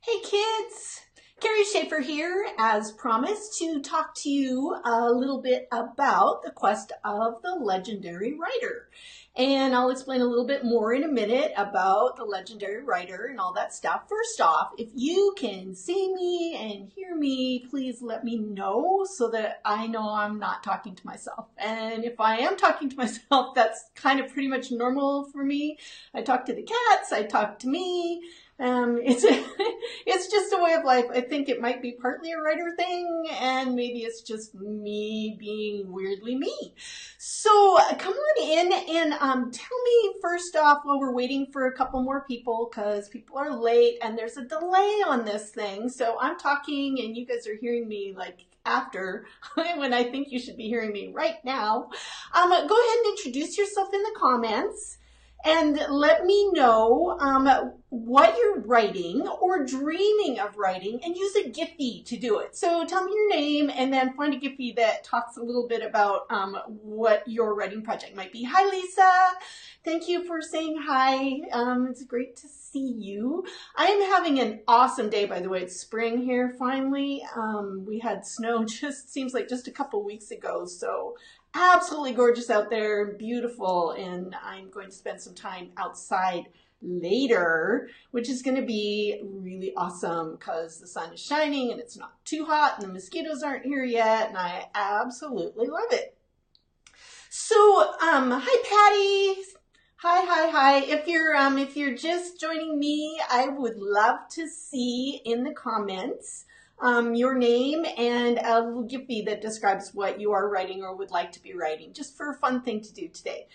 Hey kids, Carrie Schaefer here, as promised, to talk to you a little bit about the quest of the legendary writer. And I'll explain a little bit more in a minute about the legendary writer and all that stuff. First off, if you can see me and hear me, please let me know so that I know I'm not talking to myself. And if I am talking to myself, that's kind of pretty much normal for me. I talk to the cats, I talk to me. It's it's just a way of life. I think it might be partly a writer thing, and maybe it's just me being weirdly me. So come on in and tell me first off while we're waiting for a couple more people because people are late and there's a delay on this thing. So I'm talking and you guys are hearing me like after when I think you should be hearing me right now. Go ahead and introduce yourself in the comments. And let me know what you're writing or dreaming of writing, and use a Giphy to do it. So tell me your name and then find a Giphy that talks a little bit about what your writing project might be. Hi, Lisa. Thank you for saying hi. It's great to see you. I am having an awesome day, by the way. It's spring here finally. We had snow just seems like just a couple weeks ago, so absolutely gorgeous out there, beautiful, and I'm going to spend some time outside later, which is going to be really awesome because the sun is shining and it's not too hot and the mosquitoes aren't here yet, and I absolutely love it. So, hi Patty. Hi. If you're just joining me, I would love to see in the comments your name and a little Giphy that describes what you are writing or would like to be writing, just for a fun thing to do today.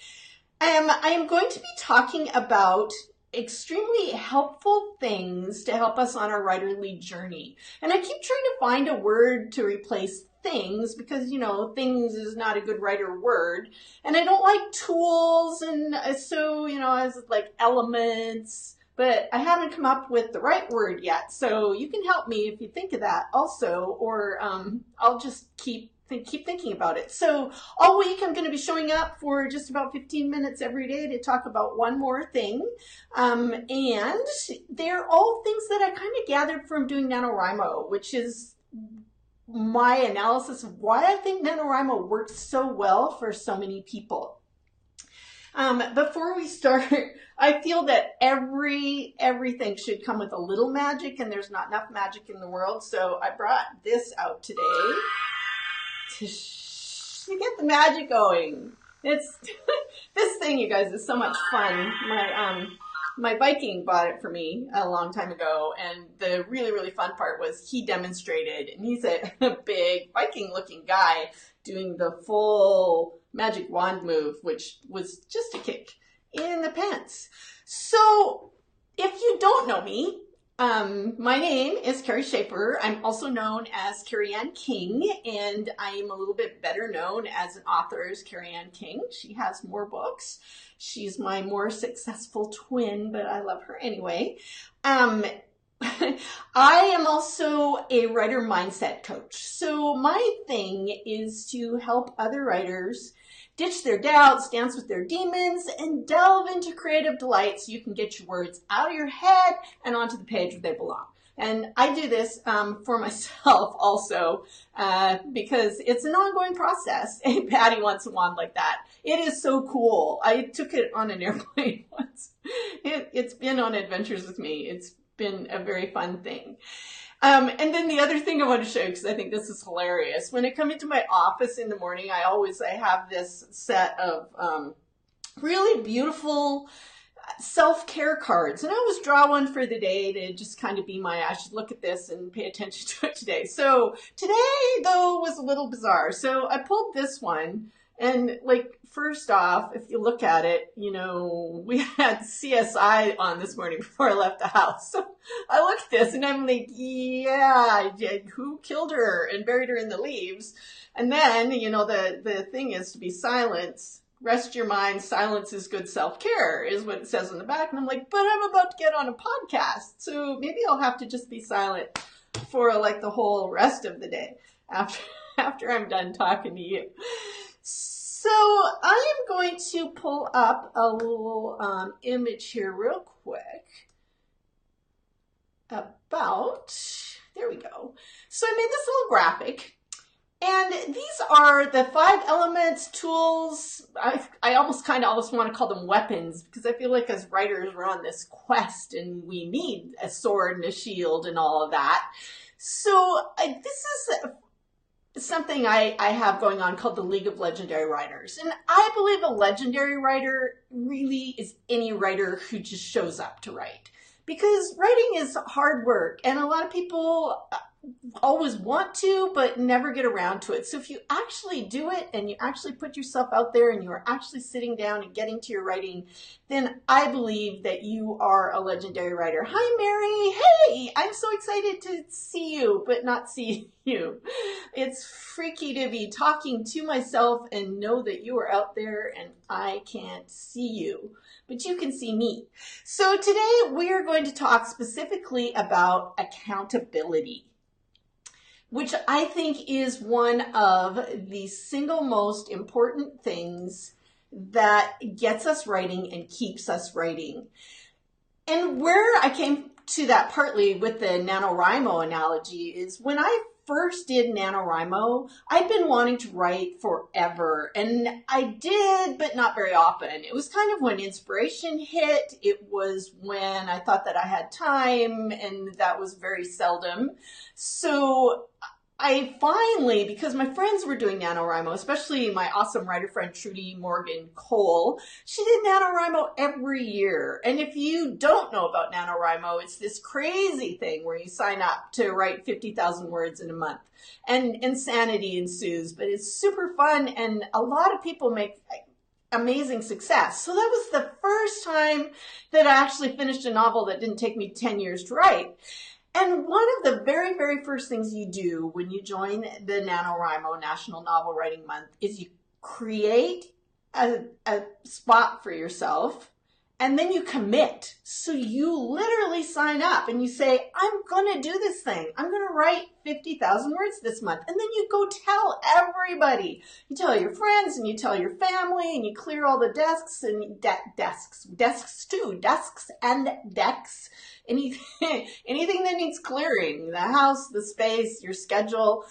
I am going to be talking about extremely helpful things to help us on our writerly journey. And I keep trying to find a word to replace things because, you know, things is not a good writer word. And I don't like tools, and so, you know, as like elements, but I haven't come up with the right word yet. So you can help me if you think of that also, or I'll just keep thinking about it. So all week I'm going to be showing up for just about 15 minutes every day to talk about one more thing. And they're all things that I kind of gathered from doing NaNoWriMo, which is my analysis of why I think NaNoWriMo works so well for so many people. Before we start, I feel that everything should come with a little magic, and there's not enough magic in the world. So I brought this out today to get the magic going. It's this thing, you guys, is so much fun. My Viking bought it for me a long time ago, and the really fun part was he demonstrated, and he's a big Viking-looking guy doing the full magic wand move, which was just a kick in the pants. So if you don't know me, my name is Carrie Schaefer. I'm also known as Carrie Ann King, and I'm a little bit better known as an author as Carrie Ann King. She has more books. She's my more successful twin, but I love her anyway. I am also a writer mindset coach. So my thing is to help other writers ditch their doubts, dance with their demons, and delve into creative delight so you can get your words out of your head and onto the page where they belong. And I do this for myself also because it's an ongoing process. And Patty wants a wand like that. It is so cool. I took it on an airplane once. It's been on adventures with me. It's been a very fun thing. And then the other thing I want to show you, because I think this is hilarious. When I come into my office in the morning, I have this set of really beautiful self-care cards. And I always draw one for the day to just kind of be I should look at this and pay attention to it today. So today, though, was a little bizarre. So I pulled this one. And like, first off, if you look at it, you know, we had CSI on this morning before I left the house. So I look at this and I'm like, yeah, who killed her and buried her in the leaves? And then, you know, the thing is to be silent. Rest your mind. Silence is good self-care is what it says on the back. And I'm like, but I'm about to get on a podcast. So maybe I'll have to just be silent for like the whole rest of the day after I'm done talking to you. So I am going to pull up a little image here real quick about there we go. So I made this little graphic. And these are the 5 elements, tools. I almost want to call them weapons, because I feel like as writers we're on this quest and we need a sword and a shield and all of that. So this is something I have going on called the League of Legendary Writers. And I believe a legendary writer really is any writer who just shows up to write. Because writing is hard work, and a lot of people always want to, but never get around to it. So if you actually do it and you actually put yourself out there and you are actually sitting down and getting to your writing, then I believe that you are a legendary writer. Hi, Mary. Hey, I'm so excited to see you, but not see you. It's freaky to be talking to myself and know that you are out there and I can't see you, but you can see me. So today we are going to talk specifically about accountability, which I think is one of the single most important things that gets us writing and keeps us writing. And where I came to that partly with the NaNoWriMo analogy is when I first did NaNoWriMo, I'd been wanting to write forever, and I did, but not very often. It was kind of when inspiration hit. It was when I thought that I had time, and that was very seldom. So I finally, because my friends were doing NaNoWriMo, especially my awesome writer friend Trudy Morgan Cole, she did NaNoWriMo every year. And if you don't know about NaNoWriMo, it's this crazy thing where you sign up to write 50,000 words in a month. And insanity ensues, but it's super fun, and a lot of people make amazing success. So that was the first time that I actually finished a novel that didn't take me 10 years to write. And one of the very, very first things you do when you join the NaNoWriMo National Novel Writing Month is you create a spot for yourself, and then you commit. So you literally sign up and you say, I'm going to do this thing. I'm going to write 50,000 words this month. And then you go tell everybody. You tell your friends and you tell your family, and you clear all the desks and desks and decks. Anything that needs clearing, the house, the space, your schedule.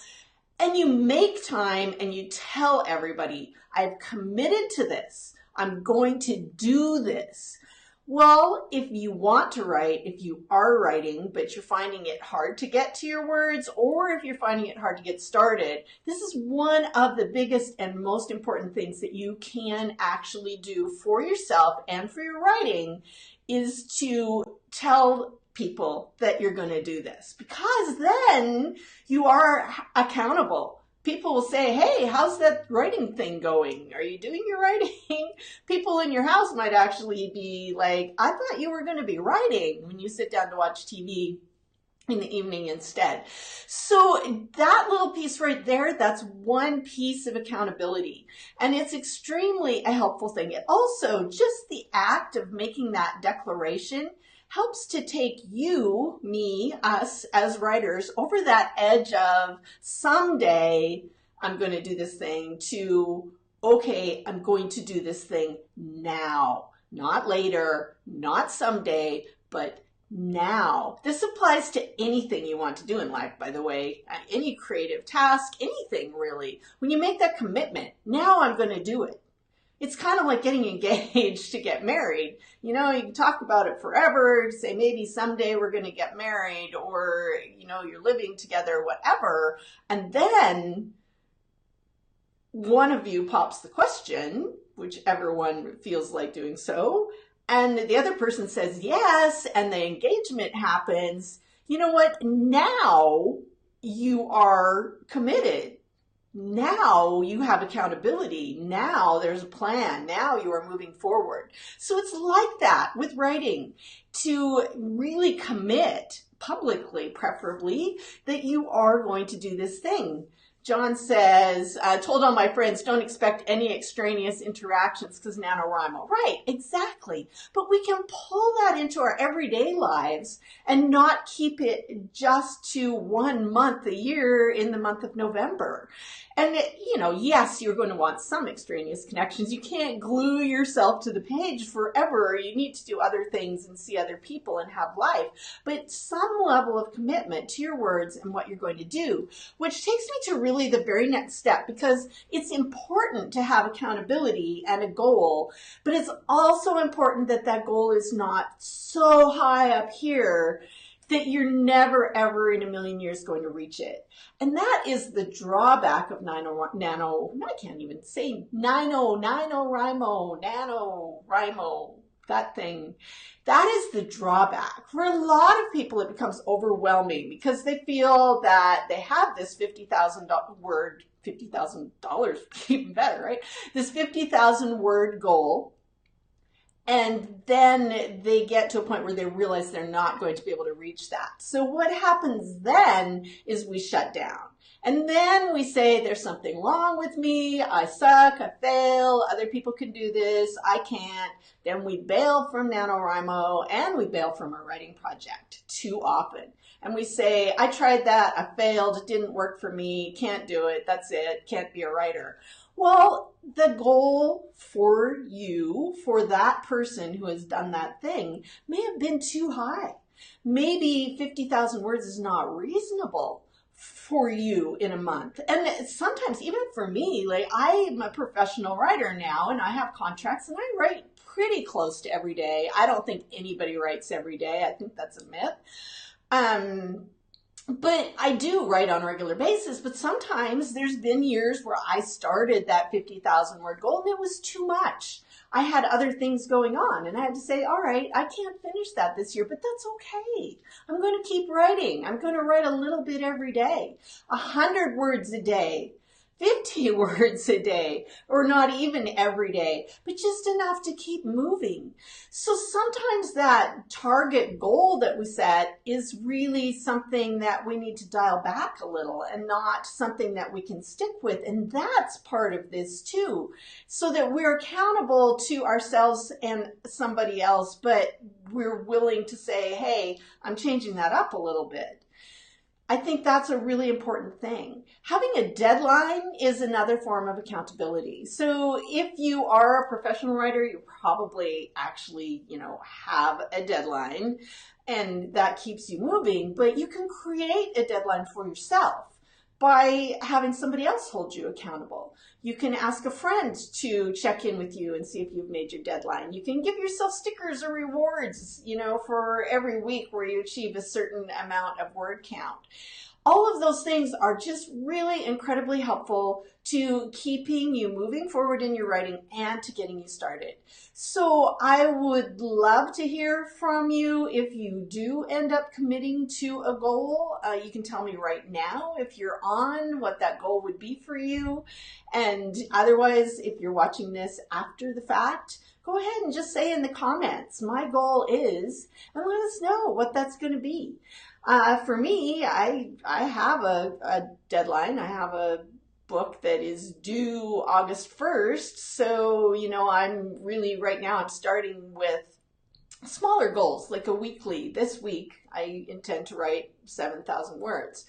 And you make time and you tell everybody, I've committed to this. I'm going to do this. Well, if you want to write, if you are writing, but you're finding it hard to get to your words, or if you're finding it hard to get started, this is one of the biggest and most important things that you can actually do for yourself and for your writing, is to tell people that you're going to do this, because then you are accountable. People will say, hey, how's that writing thing going? Are you doing your writing? People in your house might actually be like, I thought you were going to be writing, when you sit down to watch TV in the evening instead. So that little piece right there, that's one piece of accountability. And it's extremely a helpful thing. It also, just the act of making that declaration helps to take you, me, us as writers over that edge of someday I'm going to do this thing to, okay, I'm going to do this thing now, not later, not someday, but now. This applies to anything you want to do in life, by the way, any creative task, anything really. When you make that commitment, now I'm going to do it. It's kind of like getting engaged to get married. You know, you can talk about it forever, say maybe someday we're going to get married, or, you know, you're living together, whatever. And then one of you pops the question, whichever one feels like doing so, and the other person says yes, and the engagement happens. You know what? Now you are committed. Now you have accountability. Now there's a plan. Now you are moving forward. So it's like that with writing, to really commit publicly, preferably, that you are going to do this thing. John says, told all my friends, don't expect any extraneous interactions because NaNoWriMo. Right, exactly. But we can pull that into our everyday lives and not keep it just to 1 month a year in the month of November. And, yes, you're going to want some extraneous connections. You can't glue yourself to the page forever. You need to do other things and see other people and have life. But some level of commitment to your words and what you're going to do, which takes me to really the very next step, because it's important to have accountability and a goal, but it's also important that that goal is not so high up here that you're never, ever in a million years going to reach it. And that is the drawback of NaNoWriMo, that thing. That is the drawback. For a lot of people, it becomes overwhelming because they feel that they have this $50,000, even better, right? This 50,000 word goal. And then they get to a point where they realize they're not going to be able to reach that. So what happens then is we shut down. And then we say, there's something wrong with me. I suck. I fail. Other people can do this. I can't. Then we bail from NaNoWriMo and we bail from our writing project too often. And we say, I tried that. I failed. It didn't work for me. Can't do it. That's it. Can't be a writer. Well, the goal for you, for that person who has done that thing, may have been too high. Maybe 50,000 words is not reasonable for you in a month. And sometimes, even for me, like I'm a professional writer now and I have contracts and I write pretty close to every day. I don't think anybody writes every day. I think that's a myth. But I do write on a regular basis, but sometimes there's been years where I started that 50,000 word goal and it was too much. I had other things going on and I had to say, all right, I can't finish that this year, but that's okay. I'm going to keep writing. I'm going to write a little bit every day, 100 words a day, 50 words a day, or not even every day, but just enough to keep moving. So sometimes that target goal that we set is really something that we need to dial back a little and not something that we can stick with. And that's part of this too, so that we're accountable to ourselves and somebody else, but we're willing to say, hey, I'm changing that up a little bit. I think that's a really important thing. Having a deadline is another form of accountability. So if you are a professional writer, you probably actually, have a deadline and that keeps you moving, but you can create a deadline for yourself by having somebody else hold you accountable. You can ask a friend to check in with you and see if you've made your deadline. You can give yourself stickers or rewards, for every week where you achieve a certain amount of word count. All of those things are just really incredibly helpful to keeping you moving forward in your writing and to getting you started. So I would love to hear from you if you do end up committing to a goal. You can tell me right now if you're on what that goal would be for you. And otherwise, if you're watching this after the fact, go ahead and just say in the comments, my goal is, and let us know what that's going to be. For me, I have a deadline. I have a book that is due August 1st. So, I'm really right now, I'm starting with smaller goals, like a weekly. This week, I intend to write 7,000 words.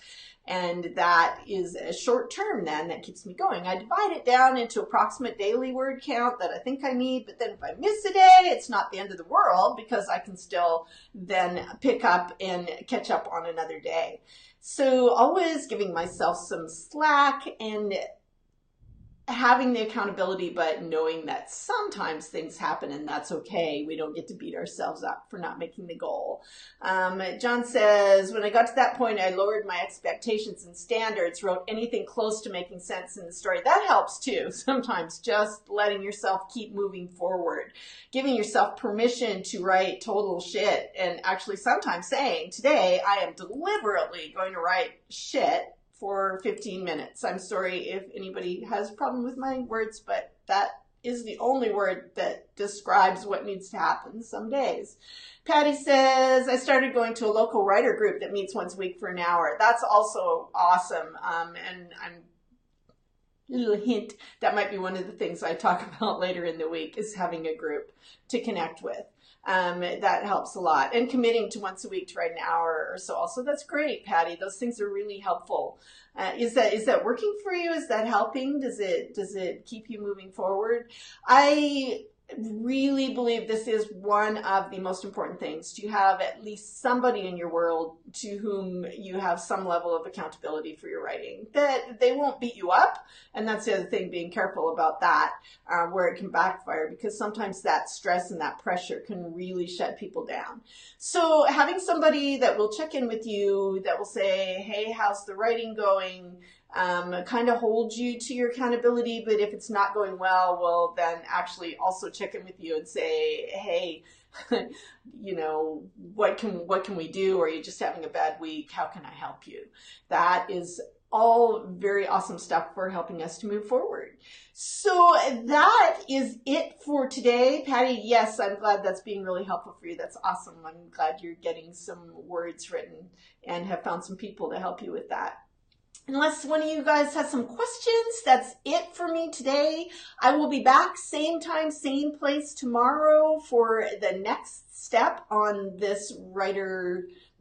And that is a short term then that keeps me going. I divide it down into approximate daily word count that I think I need, but then if I miss a day, it's not the end of the world because I can still then pick up and catch up on another day. So always giving myself some slack and having the accountability, but knowing that sometimes things happen and that's okay. We don't get to beat ourselves up for not making the goal. John says, when I got to that point, I lowered my expectations and standards, wrote anything close to making sense in the story. That helps too. Sometimes just letting yourself keep moving forward, giving yourself permission to write total shit, and actually sometimes saying, today I am deliberately going to write shit for 15 minutes. I'm sorry if anybody has a problem with my words, but that is the only word that describes what needs to happen some days. Patty says, I started going to a local writer group that meets once a week for an hour. That's also awesome. And I'm little hint, that might be one of the things I talk about later in the week, is having a group to connect with. That helps a lot. And committing to once a week to write an hour or so also. That's great, Patty. Those things are really helpful. Is that working for you? Is that helping? Does it keep you moving forward? I really believe this is one of the most important things, to have at least somebody in your world to whom you have some level of accountability for your writing, that they won't beat you up. And that's the other thing, being careful about that, where it can backfire, because sometimes that stress and that pressure can really shut people down. So having somebody that will check in with you, that will say, hey, how's the writing going? Kind of hold you to your accountability, but if it's not going well, then actually also check in with you and say, hey, you know, what can we do? Or are you just having a bad week? How can I help you? That is all very awesome stuff for helping us to move forward. So that is it for today. Patty, yes, I'm glad that's being really helpful for you. That's awesome. I'm glad you're getting some words written and have found some people to help you with that. Unless one of you guys has some questions, that's it for me today. I will be back same time, same place tomorrow for the next step on this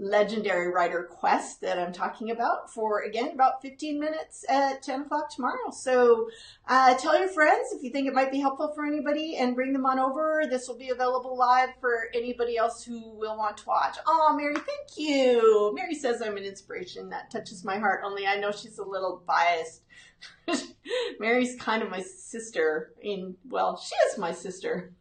legendary writer quest that I'm talking about, for, again, about 15 minutes at 10 o'clock tomorrow. So tell your friends if you think it might be helpful for anybody, and bring them on over. This will be available live for anybody else who will want to watch. Oh, Mary, thank you. Mary says I'm an inspiration. That touches my heart, only I know she's a little biased. Mary's kind of my sister well, she is my sister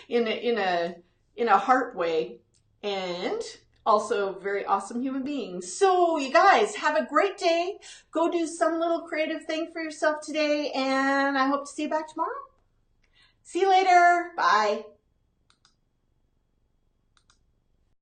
in a heart way, and also very awesome human being. So you guys have a great day. Go do some little creative thing for yourself today, and I hope to see you back tomorrow. See you later. Bye.